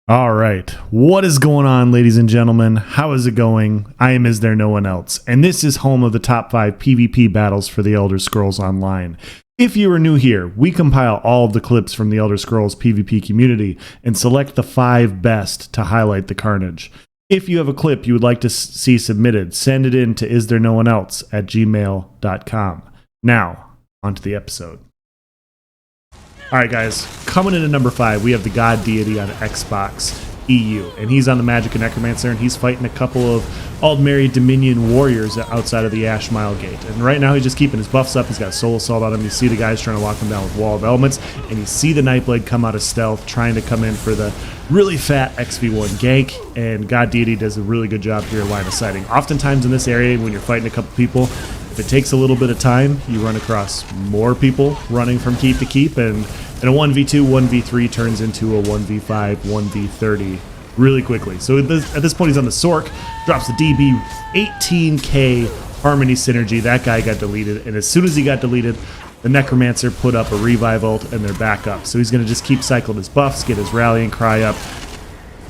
All right, what is going on, ladies and gentlemen? How is it going? I am istherenoonelse, and this is home of the top 5 PvP battles for the Elder Scrolls Online. If you are new here, we compile all of the clips from the Elder Scrolls PvP community and select the 5 best to highlight the carnage. If you have a clip you would like to see submitted, send it in to istherenoonelse@gmail.com. Now, onto the episode. Alright guys, coming in at number 5, we have the god Deity on Xbox EU, and he's on the magic and necromancer, and he's fighting a couple of Aldmeri Dominion warriors outside of the Ash Mile Gate. And right now he's just keeping his buffs up. He's got Soul Assault on him. You see the guys trying to lock him down with Wall of Elements, and you see the Nightblade come out of stealth, trying to come in for the really fat XP1 gank, and god Deity does a really good job here line of sighting. Oftentimes in this area, when you're fighting a couple people, if it takes a little bit of time, you run across more people running from keep to keep, and a 1v2, 1v3 turns into a 1v5, 1v30 really quickly. So at this point, he's on the Sork, drops the DB, 18k Harmony Synergy. That guy got deleted, and as soon as he got deleted, the Necromancer put up a Revive ult, and they're back up. So he's going to just keep cycling his buffs, get his Rallying Cry up.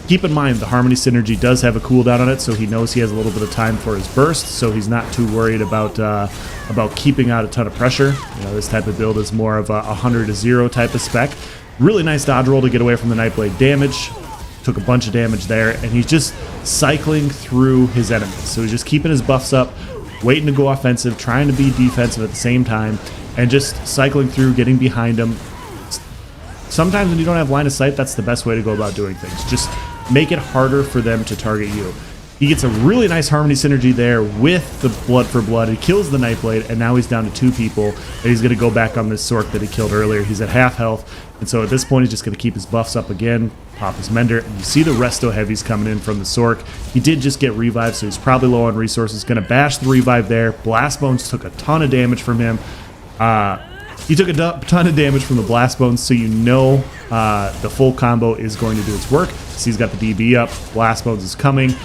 Keep in mind, the Harmony Synergy does have a cooldown on it, so he knows he has a little bit of time for his burst, so he's not too worried about keeping out a ton of pressure. You know, this type of build is more of a 100-0 type of spec. Really nice dodge roll to get away from the Nightblade damage. Took a bunch of damage there, and he's just cycling through his enemies. So he's just keeping his buffs up, waiting to go offensive, trying to be defensive at the same time, and just cycling through, getting behind him. Sometimes when you don't have line of sight, that's the best way to go about doing things. Just make it harder for them to target you. He gets a really nice Harmony Synergy there with the Blood for Blood. He kills the Nightblade, and now he's down to 2 people, and he's going to go back on this Sork that he killed earlier. He's at half health, and so at this point, he's just going to keep his buffs up again, pop his Mender, and you see the Resto Heavies coming in from the Sork. He did just get revived, so he's probably low on resources. Going to bash the revive there. Blast Bones took a ton of damage from him. He took a ton of damage from the Blast Bones, so you know the full combo is going to do its work. So he's got the DB up, Blast Bones is coming,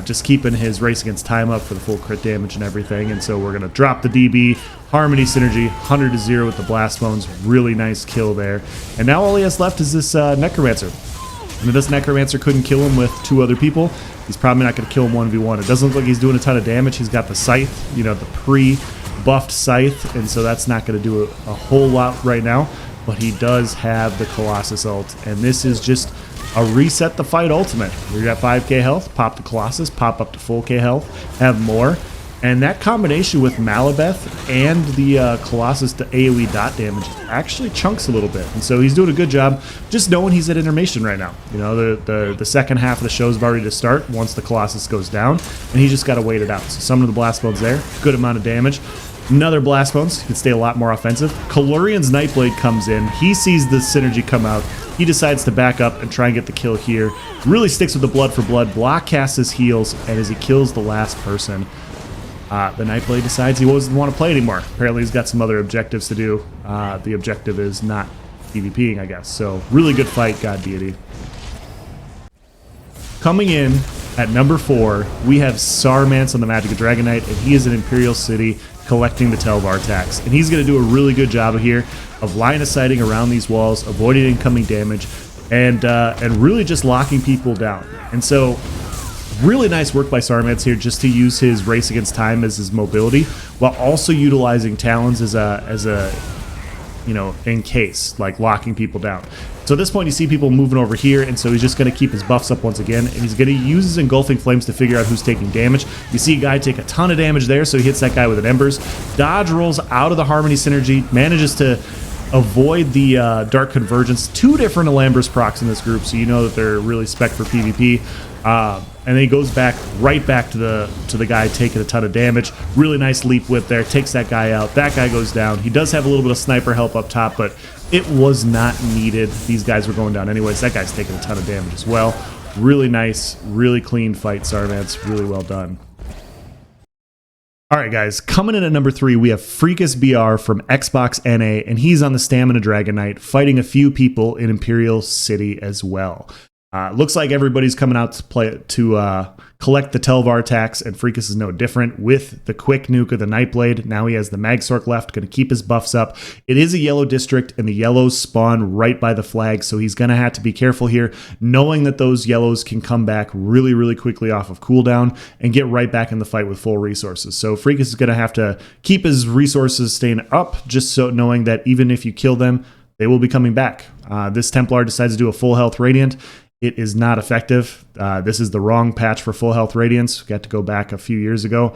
just keeping his race against time up for the full crit damage and everything. And so we're going to drop the DB, Harmony Synergy, 100-0 with the Blast Bones, really nice kill there. And now all he has left is this Necromancer. And if this Necromancer couldn't kill him with 2 other people, he's probably not going to kill him 1v1. It doesn't look like he's doing a ton of damage. He's got the Scythe, you know, the pre-buffed Scythe, and so that's not going to do a whole lot right now, but he does have the Colossus ult, and this is just a reset the fight ultimate. You're at 5k health, pop the Colossus, pop up to full k health, have more, and that combination with Malabeth and the Colossus to AoE dot damage actually chunks a little bit, and so he's doing a good job just knowing he's at intermission right now. You know, the second half of the show is about ready to start once the Colossus goes down, and he just got to wait it out. So some of the Blast Bones there, good amount of damage. Another Blast Bones, he can stay a lot more offensive. Kalurian's Nightblade comes in, he sees the synergy come out, he decides to back up and try and get the kill here. Really sticks with the Blood for Blood, block casts his heals, and as he kills the last person, the Nightblade decides he doesn't want to play anymore. Apparently he's got some other objectives to do. The objective is not PvPing, I guess. So really good fight, god Deity. Coming in at number 4, we have Sarmans on the magic of dragonknight, and he is in Imperial City collecting the Telvar tax. And he's going to do a really good job here of line of sighting around these walls, avoiding incoming damage, and really just locking people down. And so really nice work by Sarmans here just to use his race against time as his mobility, while also utilizing Talons as a you know, in case, like locking people down. So at this point you see people moving over here, and so he's just going to keep his buffs up once again, and he's going to use his Engulfing Flames to figure out who's taking damage. You see a guy take a ton of damage there, so he hits that guy with an Embers. Dodge rolls out of the Harmony Synergy, manages to avoid the Dark Convergence. 2 different Alambris procs in this group, so you know that they're really spec for PvP. And then he goes right back to the guy taking a ton of damage. Really nice leap whip there, takes that guy out. That guy goes down. He does have a little bit of sniper help up top, but it was not needed. These guys were going down anyways. That guy's taking a ton of damage as well. Really nice, really clean fight, Sarmans. Really well done. Alright guys, coming in at number 3, we have FreakyBR from Xbox NA, and he's on the Stamina Dragonknight, fighting a few people in Imperial City as well. Looks like everybody's coming out to play collect the Telvar tax, and Freakus is no different with the quick nuke of the Nightblade. Now he has the Magsork left, going to keep his buffs up. It is a yellow district, and the yellows spawn right by the flag, so he's going to have to be careful here, knowing that those yellows can come back really, really quickly off of cooldown and get right back in the fight with full resources. So Freakus is going to have to keep his resources staying up, just so knowing that even if you kill them, they will be coming back. This Templar decides to do a full health Radiant. It is not effective. This is the wrong patch for full health Radiance. Got to go back a few years ago.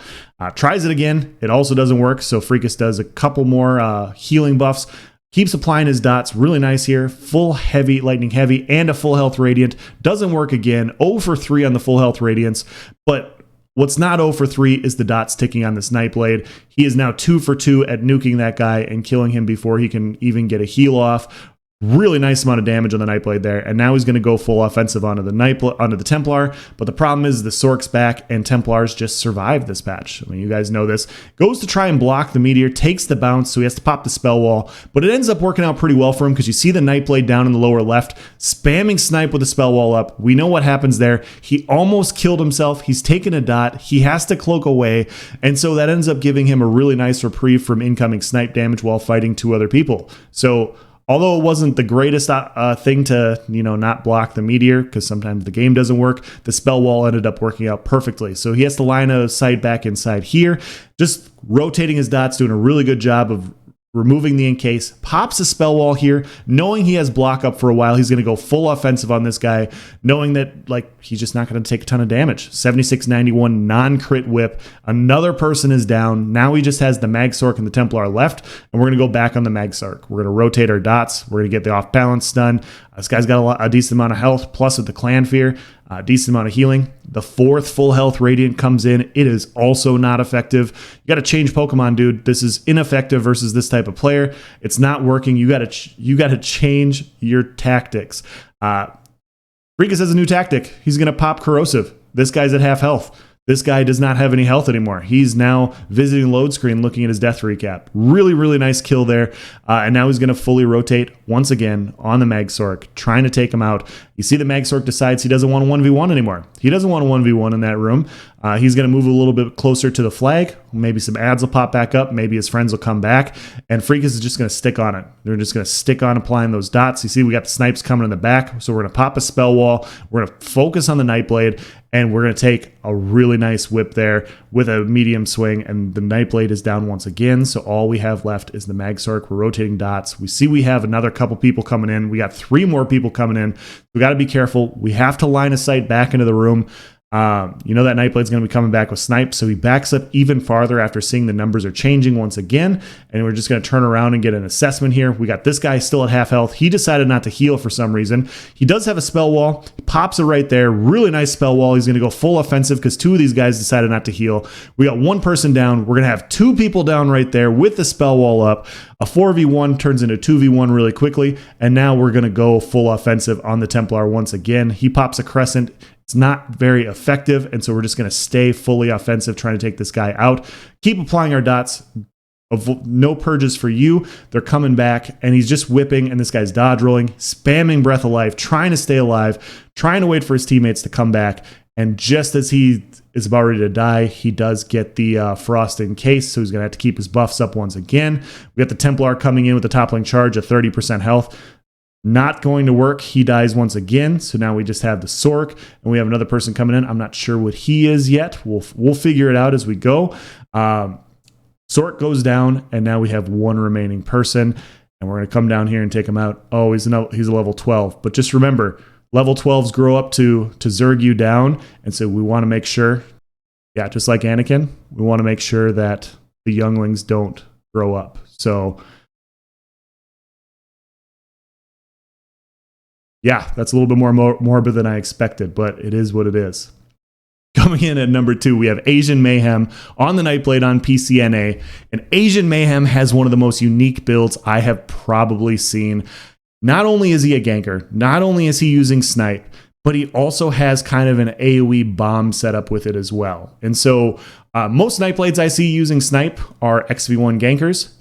Tries it again. It also doesn't work. So Freakus does a couple more healing buffs. Keeps applying his dots. Really nice here. Full heavy, lightning heavy, and a full health Radiant. Doesn't work again. 0 for 3 on the full health Radiance. But what's not 0 for 3 is the dots ticking on this Nightblade. He is now 2 for 2 at nuking that guy and killing him before he can even get a heal off. Really nice amount of damage on the Nightblade there, and now he's going to go full offensive onto the Templar. But the problem is the Sork's back, and Templars just survived this patch. I mean, you guys know this. Goes to try and block the meteor, takes the bounce, so he has to pop the spell wall. But it ends up working out pretty well for him because you see the Nightblade down in the lower left, spamming snipe with the spell wall up. We know what happens there. He almost killed himself. He's taken a dot. He has to cloak away, and so that ends up giving him a really nice reprieve from incoming snipe damage while fighting 2 other people. So although it wasn't the greatest thing to, not block the meteor, because sometimes the game doesn't work, the spell wall ended up working out perfectly. So he has to line a sight back inside here, just rotating his dots, doing a really good job of removing the encase, pops a spell wall here, knowing he has block up for a while. He's going to go full offensive on this guy, knowing that he's just not going to take a ton of damage. 7691 non-crit whip. Another person is down. Now he just has the Magsork and the Templar left, and we're going to go back on the Magsork. We're going to rotate our dots. We're going to get the off balance done. This guy's got a decent amount of health, plus with the Clan Fear, a decent amount of healing. The 4th full health Radiant comes in. It is also not effective. You got to change Pokemon, dude. This is ineffective versus this type of player. It's not working. You got to change your tactics. Freakus has a new tactic. He's going to pop Corrosive. This guy's at half health. This guy does not have any health anymore. He's now visiting load screen looking at his death recap. Really, really nice kill there. And now he's going to fully rotate once again on the Magsork, trying to take him out. You see the Magsork decides he doesn't want a 1v1 anymore. He doesn't want a 1v1 in that room. He's going to move a little bit closer to the flag. Maybe some ads will pop back up. Maybe his friends will come back. And Freakus is just going to stick on it. They're just going to stick on applying those dots. You see we got the snipes coming in the back. So we're going to pop a spell wall. We're going to focus on the Nightblade. And we're going to take a really nice whip there with a medium swing. And the Nightblade is down once again. So all we have left is the Magsork. We're rotating dots. We see we have another couple people coming in. We got 3 more people coming in. We got to be careful. We have to line a sight back into the room. That Nightblade's going to be coming back with snipe, so he backs up even farther after seeing the numbers are changing once again, and we're just going to turn around and get an assessment here. We got this guy still at half health. He decided not to heal for some reason. He does have a spell wall. He pops it right there. Really nice spell wall. He's going to go full offensive because 2 of these guys decided not to heal. We got 1 person down. We're going to have 2 people down right there with the spell wall up. A 4v1 turns into 2v1 really quickly, and now we're going to go full offensive on the Templar once again. He pops a crescent. It's not very effective, and so we're just going to stay fully offensive, trying to take this guy out. Keep applying our dots. No purges for you. They're coming back, and he's just whipping, and this guy's dodge rolling, spamming Breath of Life, trying to stay alive, trying to wait for his teammates to come back. And just as he is about ready to die, he does get the Frost Encase, so he's going to have to keep his buffs up once again. We got the Templar coming in with the toppling charge at 30% health. Not going to work. He dies once again. So now we just have the Sork, and we have another person coming in. I'm not sure what he is yet. We'll figure it out as we go. Sork goes down, and now we have 1 remaining person, and we're going to come down here and take him out. Oh, he's a level 12. But just remember, level 12s grow up to Zerg you down, and so we want to make sure, just like Anakin, we want to make sure that the younglings don't grow up. So that's a little bit more morbid than I expected, but it is what it is. Coming in at number 2, we have Asian Mayhem on the Nightblade on PCNA. And Asian Mayhem has one of the most unique builds I have probably seen. Not only is he a ganker, not only is he using snipe, but he also has kind of an AoE bomb setup with it as well. And so most Nightblades I see using snipe are XV1 gankers.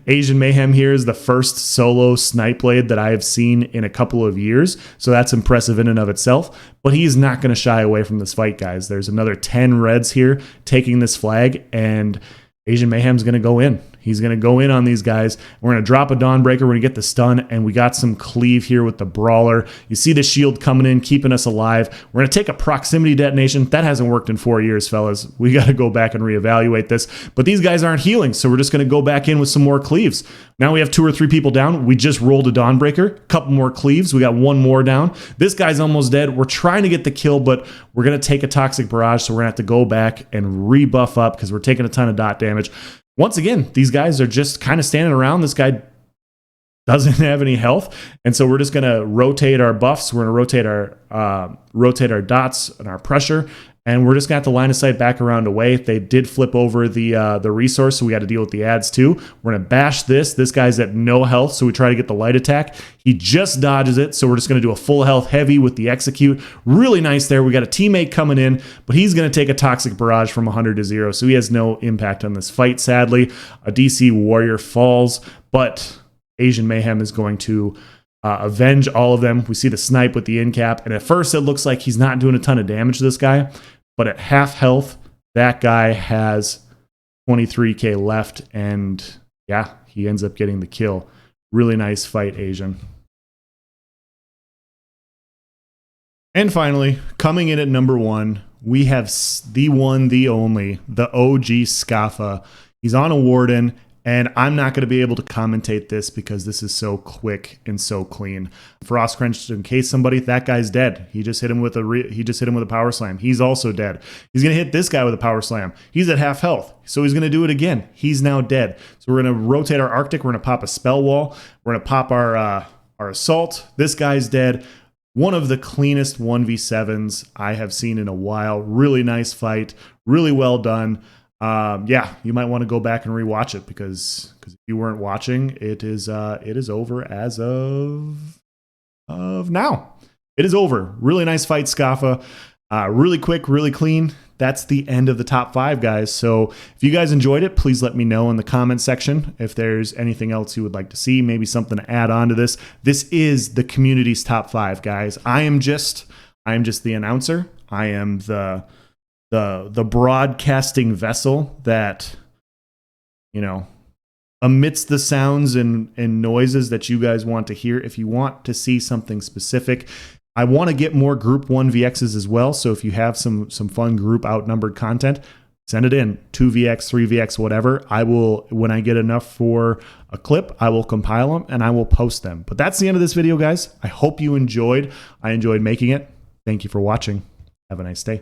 Asian Mayhem here is the first solo nightblade that I have seen in a couple of years, so that's impressive in and of itself, but he's not going to shy away from this fight, guys. There's another 10 reds here taking this flag, and Asian Mayhem's going to go in. He's going to go in on these guys. We're going to drop a Dawnbreaker. We're going to get the stun, and we got some cleave here with the Brawler. You see the shield coming in, keeping us alive. We're going to take a proximity detonation. That hasn't worked in 4 years, fellas. We got to go back and reevaluate this. But these guys aren't healing, so we're just going to go back in with some more cleaves. Now we have 2 or 3 people down. We just rolled a Dawnbreaker. A couple more cleaves. We got 1 more down. This guy's almost dead. We're trying to get the kill, but we're going to take a Toxic Barrage, so we're going to have to go back and rebuff up because we're taking a ton of dot damage. Once again, these guys are just kind of standing around. This guy doesn't have any health, and so we're just going to rotate our buffs. We're going to rotate our dots and our pressure, and we're just going to have to line of sight back around away. They did flip over the resource, so we got to deal with the ads too. We're going to bash this. This guy's at no health, so we try to get the light attack. He just dodges it, so we're just going to do a full health heavy with the execute. Really nice there. We got a teammate coming in, but he's going to take a Toxic Barrage from 100 to 0, so he has no impact on this fight, sadly. A DC Warrior falls, but Asian Mayhem is going to avenge all of them. We see the snipe with the in cap, and at first it looks like he's not doing a ton of damage to this guy, but at half health, that guy has 23k left, and yeah, he ends up getting the kill. Really nice fight, Asian. And finally, coming in at number 1, we have the one, the only, the OG Scaffa. He's on a warden, and I'm not going to be able to commentate this because this is so quick and so clean. Frost Crunch in case somebody, that guy's dead. He just hit him with a power slam. He's also dead. He's going to hit this guy with a power slam. He's at half health, so he's going to do it again. He's now dead. So we're going to rotate our Arctic. We're going to pop a spell wall. We're going to pop our assault. This guy's dead. One of the cleanest 1v7s I have seen in a while. Really nice fight. Really well done. Yeah, you might want to go back and rewatch it because if you weren't watching, it is over as of now. It is over. Really nice fight, Scaffa. Really quick, really clean. That's the end of the top 5, guys. So if you guys enjoyed it, please let me know in the comment section if there's anything else you would like to see, maybe something to add on to this. This is the community's top 5, guys. I am just the announcer. I am the broadcasting vessel that, emits the sounds and noises that you guys want to hear. If you want to see something specific, I want to get more group 1VXs as well. So if you have some fun group outnumbered content, send it in, 2VX, 3VX, whatever. I will, when I get enough for a clip, I will compile them and I will post them. But that's the end of this video, guys. I hope you enjoyed. I enjoyed making it. Thank you for watching. Have a nice day.